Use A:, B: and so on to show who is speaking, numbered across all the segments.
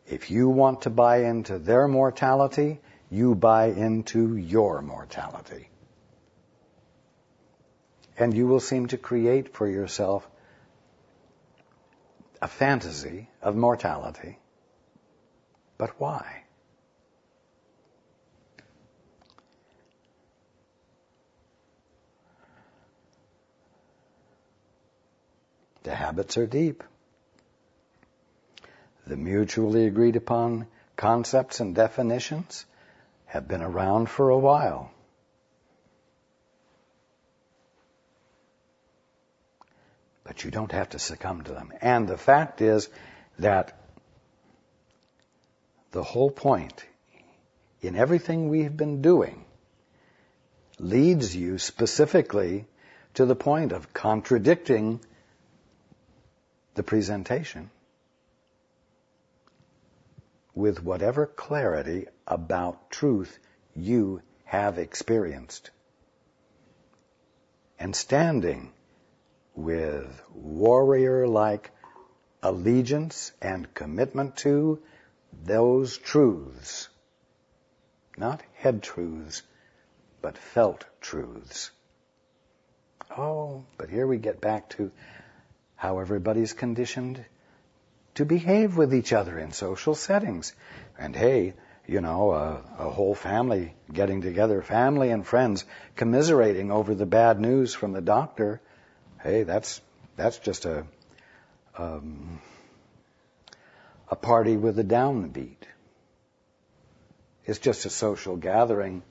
A: If you want to buy into their mortality, you buy into your mortality. And you will seem to create for yourself a fantasy of mortality. But why? The habits are deep. The mutually agreed upon concepts and definitions have been around for a while. But you don't have to succumb to them. And the fact is that the whole point in everything we've been doing leads you specifically to the point of contradicting the presentation with whatever clarity about truth you have experienced. And standing with warrior-like allegiance and commitment to those truths. Not head truths, but felt truths. Oh, but here we get back to how everybody's conditioned to behave with each other in social settings. And hey, a whole family getting together, family and friends commiserating over the bad news from the doctor. Hey, that's just a party with a downbeat. It's just a social gathering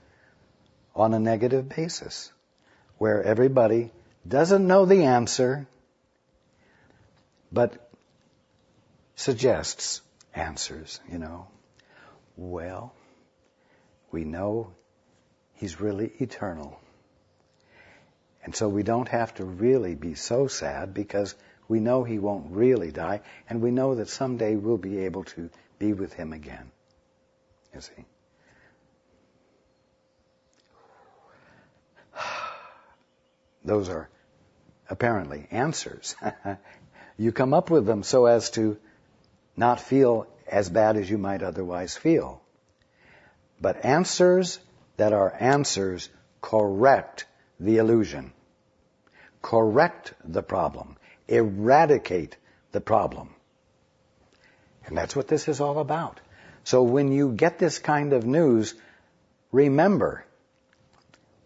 A: on a negative basis where everybody doesn't know the answer but suggests answers, Well, we know he's really eternal. And so we don't have to really be so sad because we know he won't really die, and we know that someday we'll be able to be with him again. You see? Those are apparently answers. You come up with them so as to not feel as bad as you might otherwise feel. But answers that are answers correct the illusion, correct the problem, eradicate the problem. And that's what this is all about. So when you get this kind of news, remember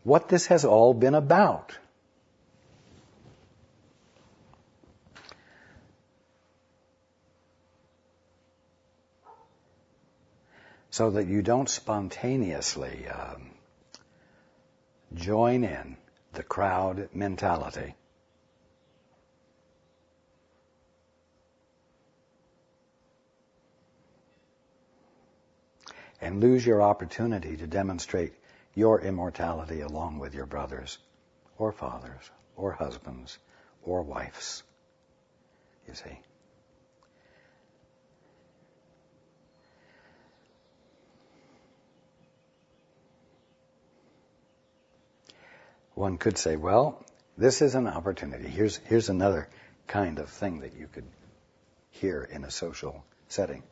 A: what this has all been about. So that you don't spontaneously join in the crowd mentality. And lose your opportunity to demonstrate your immortality along with your brothers or fathers or husbands or wives. You see. One could say, well, this is an opportunity. Here's another kind of thing that you could hear in a social setting.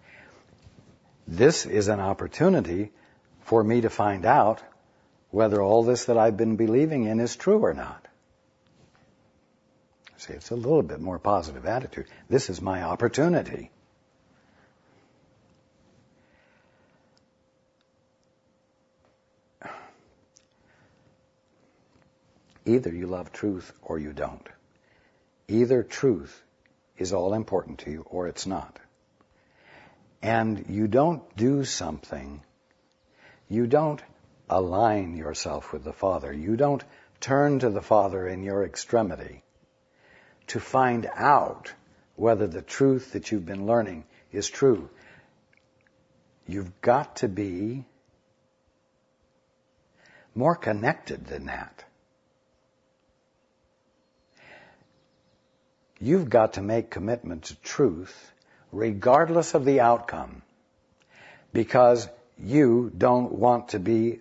A: This is an opportunity for me to find out whether all this that I've been believing in is true or not. See, it's a little bit more positive attitude. This is my opportunity. Either you love truth or you don't. Either truth is all important to you or it's not. And you don't do something, you don't align yourself with the Father, you don't turn to the Father in your extremity to find out whether the truth that you've been learning is true. You've got to be more connected than that. You've got to make commitment to truth regardless of the outcome, because you don't want to be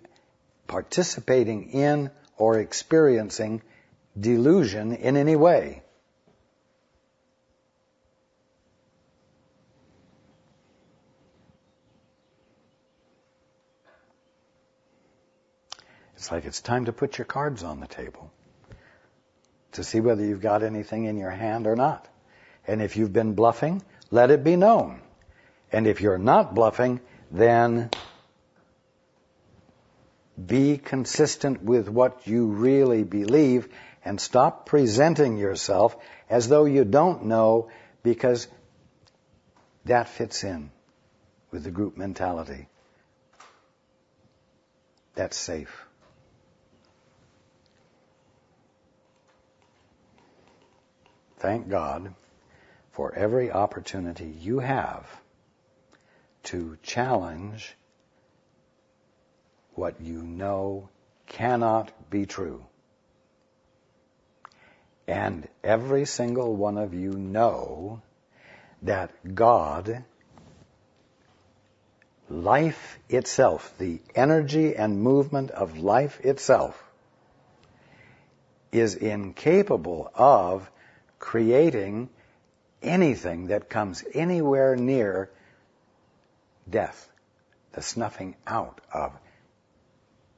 A: participating in or experiencing delusion in any way. It's like it's time to put your cards on the table to see whether you've got anything in your hand or not. And if you've been bluffing, let it be known. And if you're not bluffing, then be consistent with what you really believe and stop presenting yourself as though you don't know, because that fits in with the group mentality. That's safe. Thank God for every opportunity you have to challenge what you know cannot be true. And every single one of you know that God, life itself, the energy and movement of life itself, is incapable of creating anything that comes anywhere near death, the snuffing out of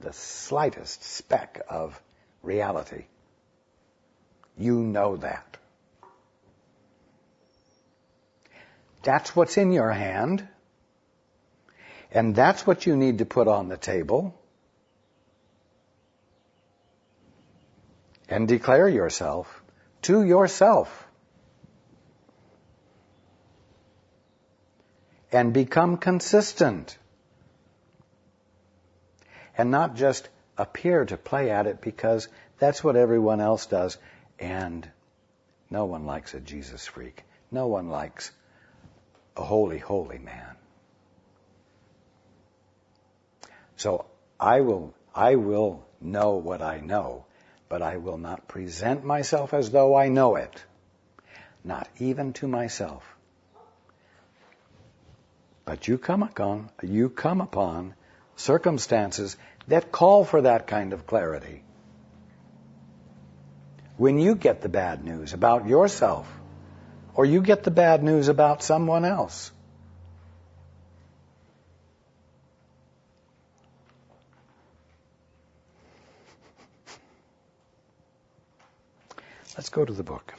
A: the slightest speck of reality. You know that. That's what's in your hand, and that's what you need to put on the table and declare yourself to yourself and become consistent and not just appear to play at it because that's what everyone else does, and no one likes a Jesus freak. No one likes a holy, holy man. So I will know what I know, but I will not present myself as though I know it. Not even to myself. But you come upon circumstances that call for that kind of clarity. When you get the bad news about yourself, or you get the bad news about someone else, let's go to the book.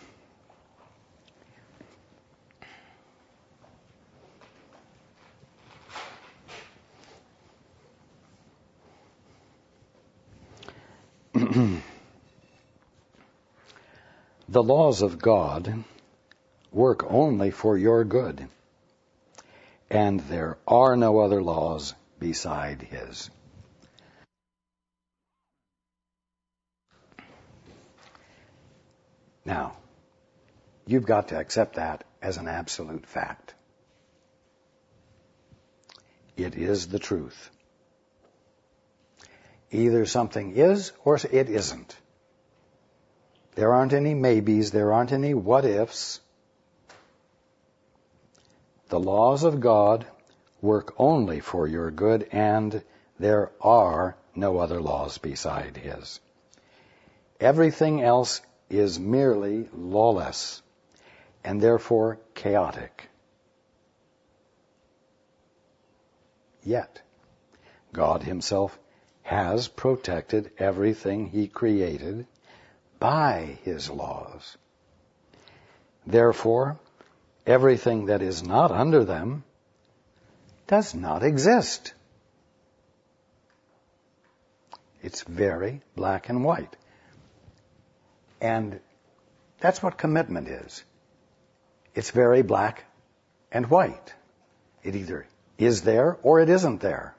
A: The laws of God work only for your good, and there are no other laws beside His. Now, you've got to accept that as an absolute fact. It is the truth. Either something is or it isn't. There aren't any maybes, there aren't any what-ifs. The laws of God work only for your good, and there are no other laws beside His. Everything else is merely lawless, and therefore chaotic. Yet, God Himself has protected everything He created by His laws. Therefore, everything that is not under them does not exist. It's very black and white. And that's what commitment is. It's very black and white. It either is there or it isn't there.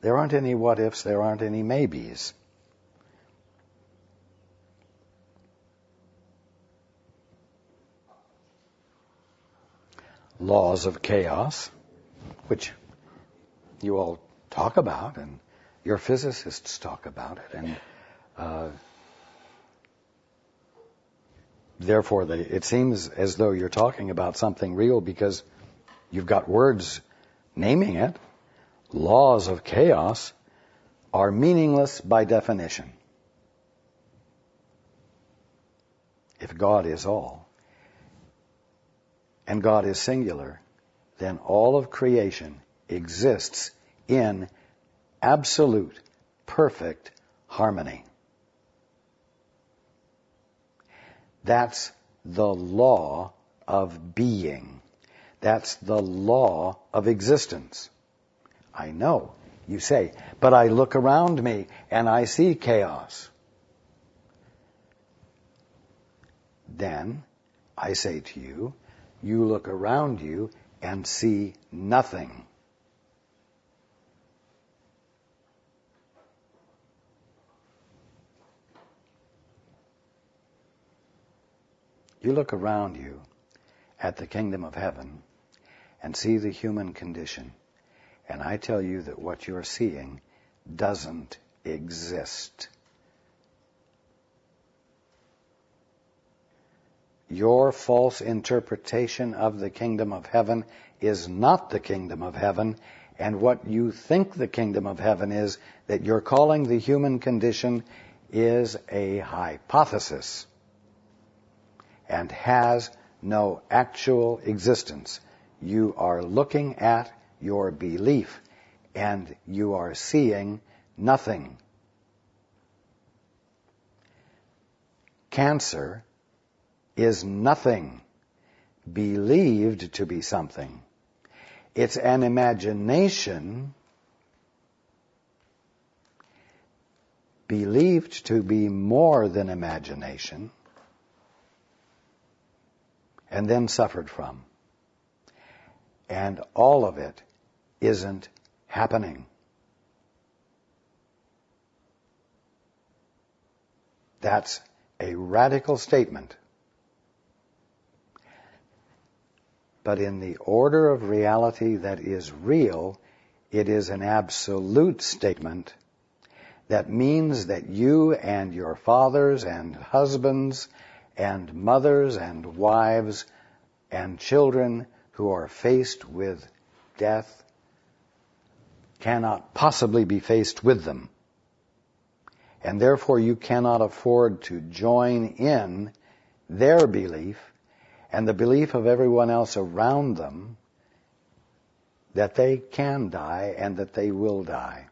A: There aren't any what-ifs, there aren't any maybes. Laws of chaos, which you all talk about, and your physicists talk about it, and therefore it seems as though you're talking about something real because you've got words naming it. Laws of chaos are meaningless by definition. If God is all, and God is singular, then all of creation exists in absolute, perfect harmony. That's the law of being. That's the law of existence. I know, you say, but I look around me and I see chaos. Then, I say to you, you look around you and see nothing. You look around you at the kingdom of heaven and see the human condition, and I tell you that what you're seeing doesn't exist. Your false interpretation of the kingdom of heaven is not the kingdom of heaven, and what you think the kingdom of heaven is, that you're calling the human condition, is a hypothesis and has no actual existence. You are looking at your belief and you are seeing nothing. Cancer is nothing believed to be something. It's an imagination believed to be more than imagination and then suffered from. And all of it isn't happening. That's a radical statement. But in the order of reality that is real, it is an absolute statement that means that you and your fathers and husbands and mothers and wives and children who are faced with death cannot possibly be faced with them. And therefore you cannot afford to join in their belief and the belief of everyone else around them that they can die and that they will die.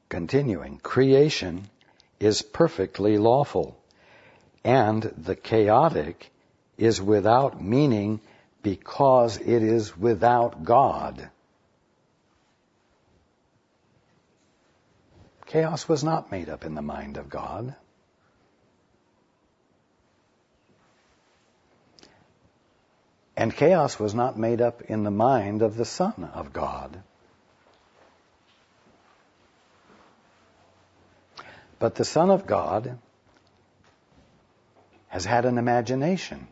A: Continuing, creation is perfectly lawful, and the chaotic is without meaning because it is without God. Chaos was not made up in the mind of God. And chaos was not made up in the mind of the Son of God. But the Son of God has had an imagination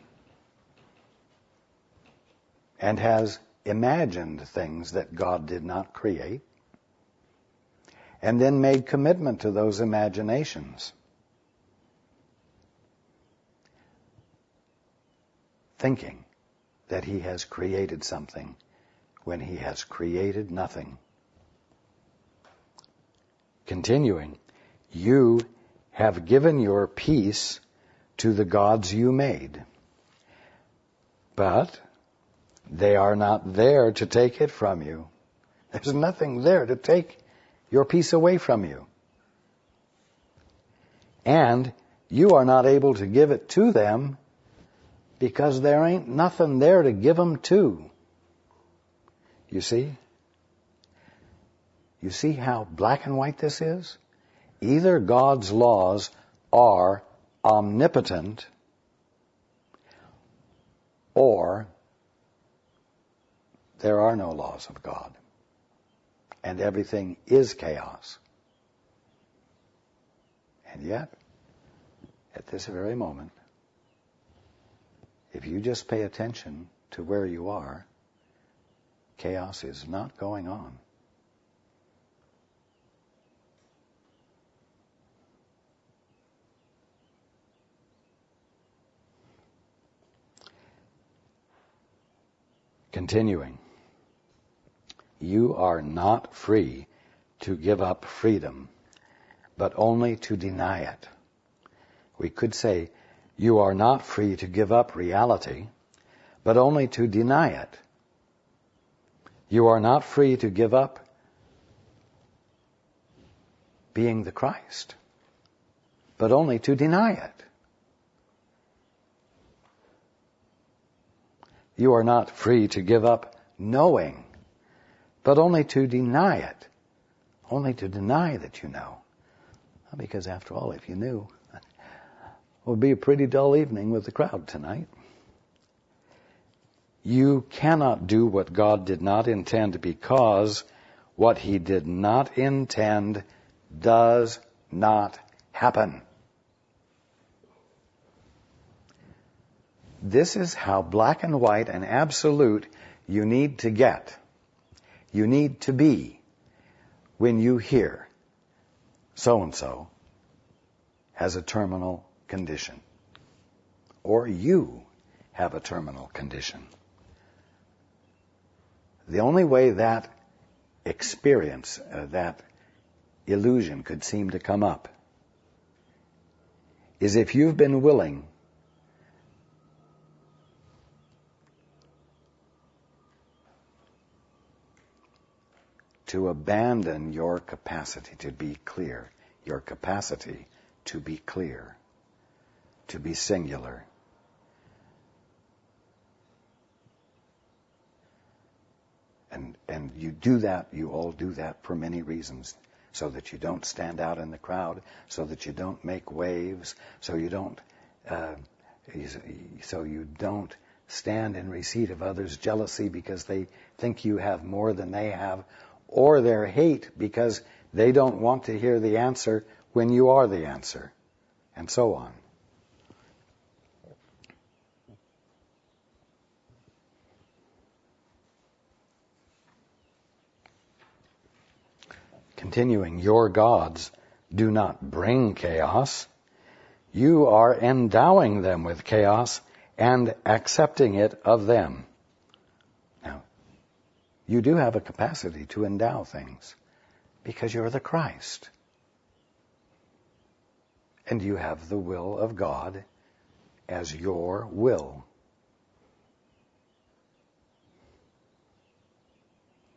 A: and has imagined things that God did not create, and then made commitment to those imaginations, thinking that he has created something when he has created nothing. Continuing, you have given your peace to the gods you made, but they are not there to take it from you. There's nothing there to take your peace away from you. And you are not able to give it to them because there ain't nothing there to give them to. You see? You see how black and white this is? Either God's laws are omnipotent or there are no laws of God. And everything is chaos. And yet, at this very moment, if you just pay attention to where you are, chaos is not going on. Continuing. You are not free to give up freedom, but only to deny it. We could say, you are not free to give up reality, but only to deny it. You are not free to give up being the Christ, but only to deny it. You are not free to give up knowing, but only to deny it. Only to deny that you know. Because after all, if you knew, it would be a pretty dull evening with the crowd tonight. You cannot do what God did not intend, because what He did not intend does not happen. This is how black and white and absolute you need to get. You need to be when you hear so-and-so has a terminal condition, or you have a terminal condition. The only way that experience, that illusion could seem to come up is if you've been willing to abandon your capacity to be clear, your capacity to be clear, to be singular. And you do that, you all do that for many reasons, so that you don't stand out in the crowd, so that you don't make waves, so you don't stand in receipt of others' jealousy because they think you have more than they have, or their hate because they don't want to hear the answer when you are the answer, and so on. Continuing, your gods do not bring chaos. You are endowing them with chaos and accepting it of them. Now, you do have a capacity to endow things because you're the Christ. And you have the will of God as your will.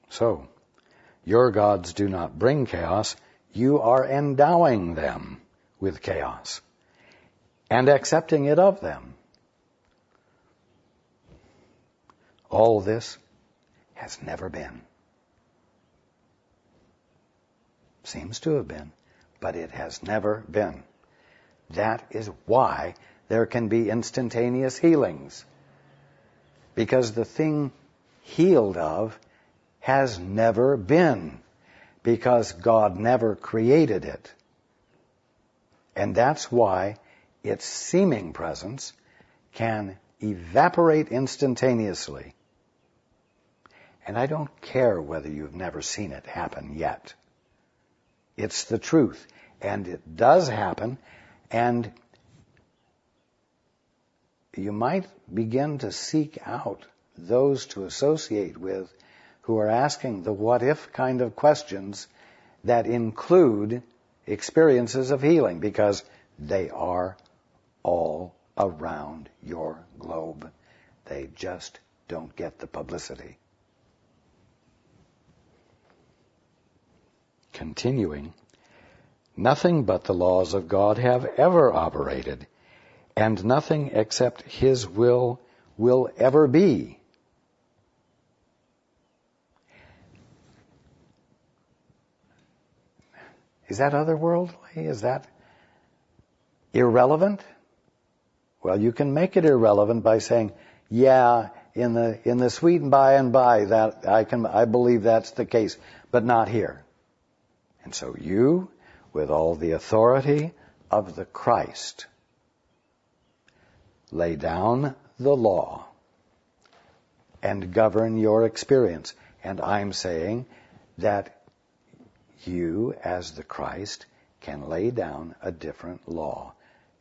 A: So, your gods do not bring chaos. You are endowing them with chaos and accepting it of them. All this has never been. Seems to have been, but it has never been. That is why there can be instantaneous healings. Because the thing healed of has never been, because God never created it. And that's why its seeming presence can evaporate instantaneously. And I don't care whether you've never seen it happen yet. It's the truth. And it does happen, and you might begin to seek out those to associate with who are asking the what-if kind of questions that include experiences of healing, because they are all around your globe. They just don't get the publicity. Continuing, nothing but the laws of God have ever operated, and nothing except His will ever be. Is that otherworldly? Is that irrelevant? Well, you can make it irrelevant by saying, yeah, in the sweet and by and by that I believe that's the case, but not here. And so you, with all the authority of the Christ, lay down the law and govern your experience. And I'm saying that you, as the Christ, can lay down a different law,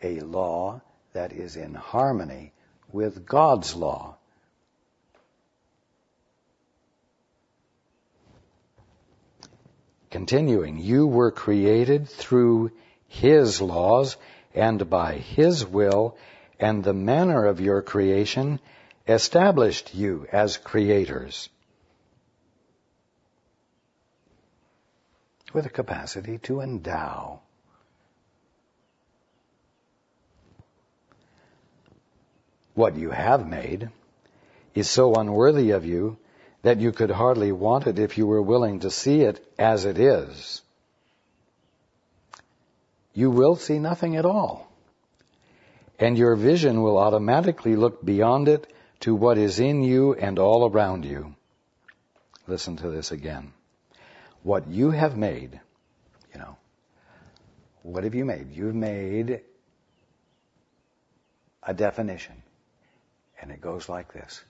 A: a law that is in harmony with God's law. Continuing, you were created through His laws and by His will, and the manner of your creation established you as creators with a capacity to endow. What you have made is so unworthy of you that you could hardly want it if you were willing to see it as it is. You will see nothing at all, and your vision will automatically look beyond it to what is in you and all around you. Listen to this again. What you have made, what have you made? You've made a definition, and it goes like this.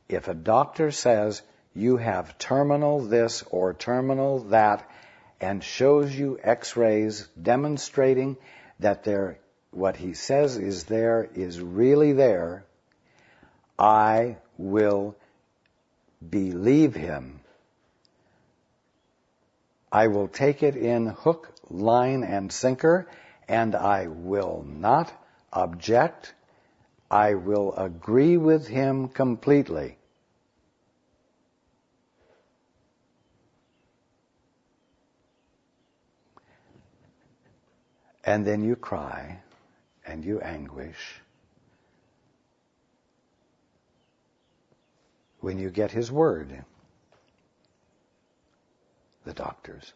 A: If a doctor says you have terminal this or terminal that and shows you x-rays demonstrating that what he says is there is really there, I will believe him. I will take it in hook, line, and sinker, and I will not object. I will agree with him completely. And then you cry and you anguish when you get his word, the doctor's.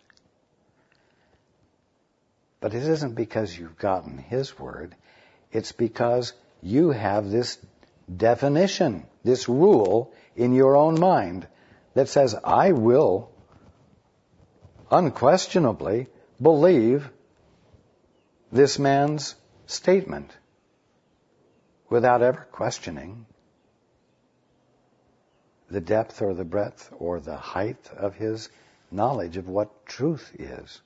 A: But it isn't because you've gotten his word. It's because you have this definition, this rule in your own mind that says, I will unquestionably believe this man's statement without ever questioning the depth or the breadth or the height of his knowledge of what truth is.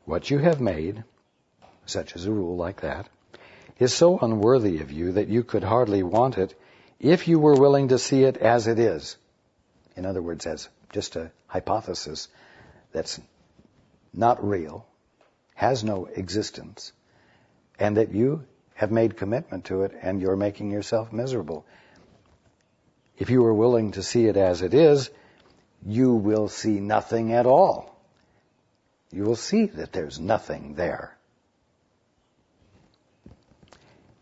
A: What you have made, such as a rule like that, is so unworthy of you that you could hardly want it if you were willing to see it as it is. In other words, as just a hypothesis that's not real, has no existence, and that you have made commitment to it and you're making yourself miserable. If you were willing to see it as it is, you will see nothing at all. You will see that there's nothing there.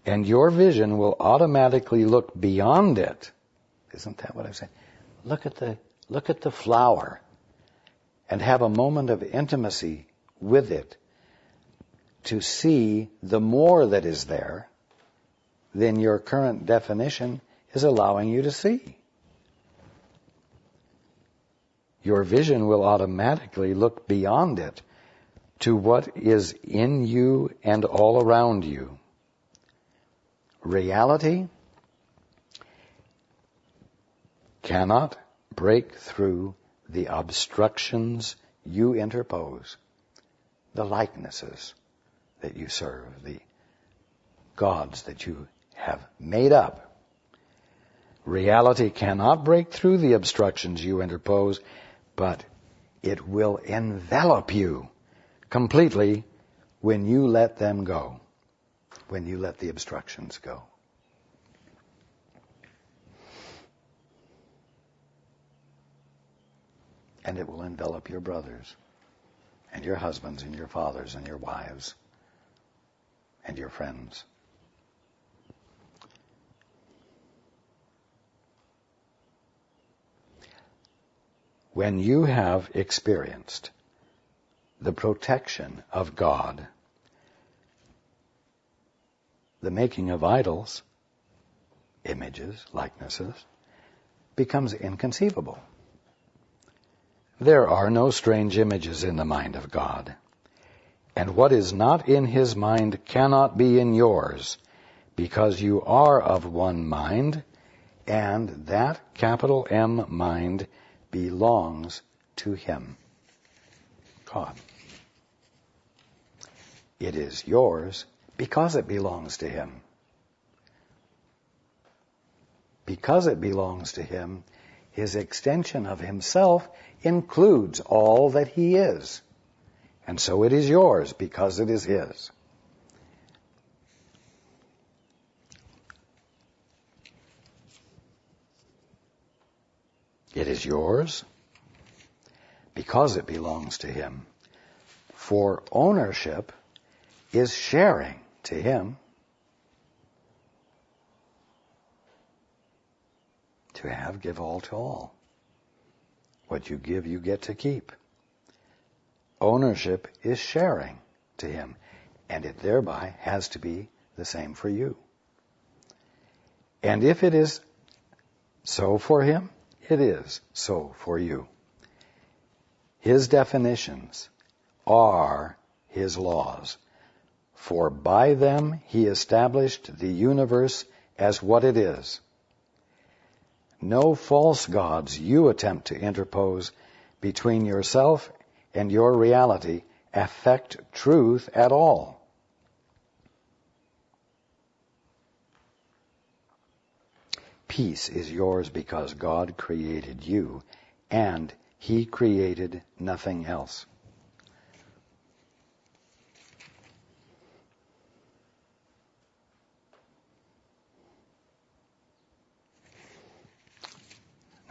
A: And your vision will automatically look beyond it. Isn't that what I'm saying? Look at the flower and have a moment of intimacy with it to see the more that is there than your current definition is allowing you to see. Your vision will automatically look beyond it to what is in you and all around you. Reality cannot break through the obstructions you interpose, the likenesses that you serve, the gods that you have made up. Reality cannot break through the obstructions you interpose, but it will envelop you completely when you let them go, when you let the obstructions go. And it will envelop your brothers and your husbands and your fathers and your wives and your friends. When you have experienced the protection of God, the making of idols, images, likenesses, becomes inconceivable. There are no strange images in the mind of God, and what is not in his mind cannot be in yours, because you are of one mind, and that capital M mind belongs to him, God. It is yours because it belongs to him. Because it belongs to him, his extension of himself includes all that he is. And so it is yours because it is his. It is yours because it belongs to Him. For ownership is sharing to Him. To have, give all to all. What you give, you get to keep. Ownership is sharing to Him, and it thereby has to be the same for you. And if it is so for Him, it is so for you. His definitions are His laws, for by them He established the universe as what it is. No false gods you attempt to interpose between yourself and your reality affect truth at all. Peace is yours because God created you, and He created nothing else.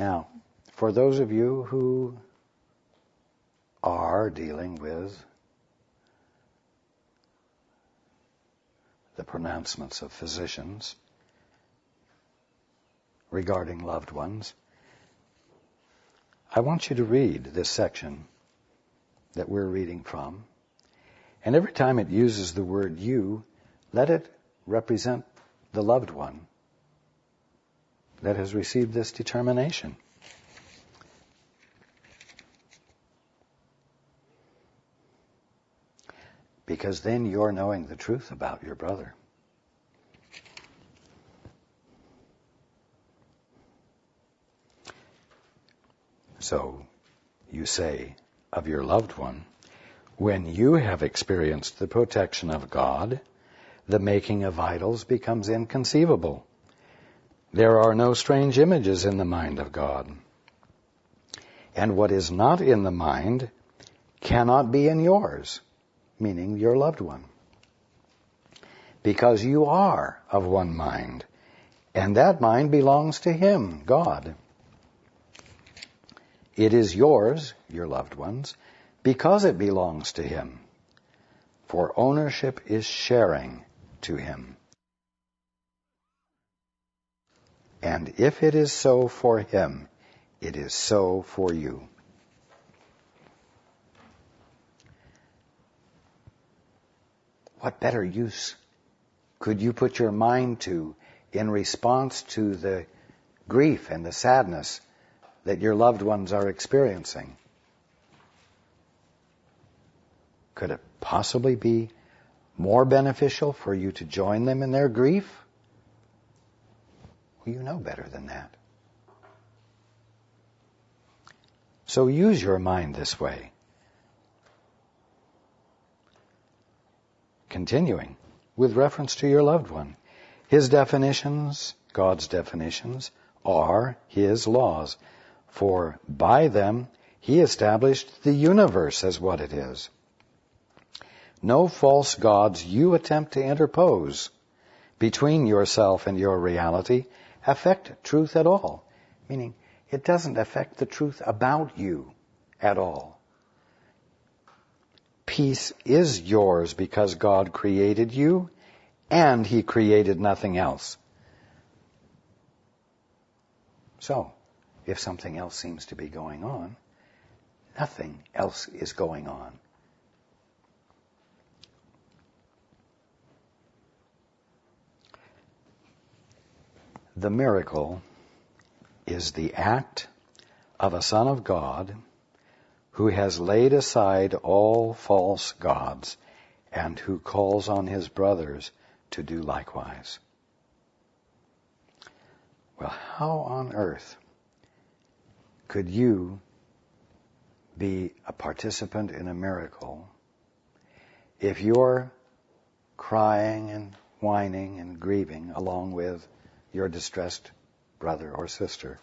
A: Now, for those of you who are dealing with the pronouncements of physicians regarding loved ones, I want you to read this section that we're reading from. And every time it uses the word you, let it represent the loved one that has received this determination. Because then you're knowing the truth about your brother. So you say of your loved one, when you have experienced the protection of God, the making of idols becomes inconceivable. There are no strange images in the mind of God. And what is not in the mind cannot be in yours, meaning your loved one. Because you are of one mind, and that mind belongs to Him, God. It is yours, your loved ones, because it belongs to Him. For ownership is sharing to Him. And if it is so for Him, it is so for you. What better use could you put your mind to in response to the grief and the sadness that your loved ones are experiencing? Could it possibly be more beneficial for you to join them in their grief? Well, you know better than that. So use your mind this way. Continuing with reference to your loved one. His definitions, God's definitions, are His laws, for by them He established the universe as what it is. No false gods you attempt to interpose between yourself and your reality affect truth at all. Meaning, it doesn't affect the truth about you at all. Peace is yours because God created you, and He created nothing else. So, if something else seems to be going on, nothing else is going on. The miracle is the act of a Son of God who has laid aside all false gods and who calls on his brothers to do likewise. Well, how on earth could you be a participant in a miracle if you're crying and whining and grieving along with your distressed brother or sister?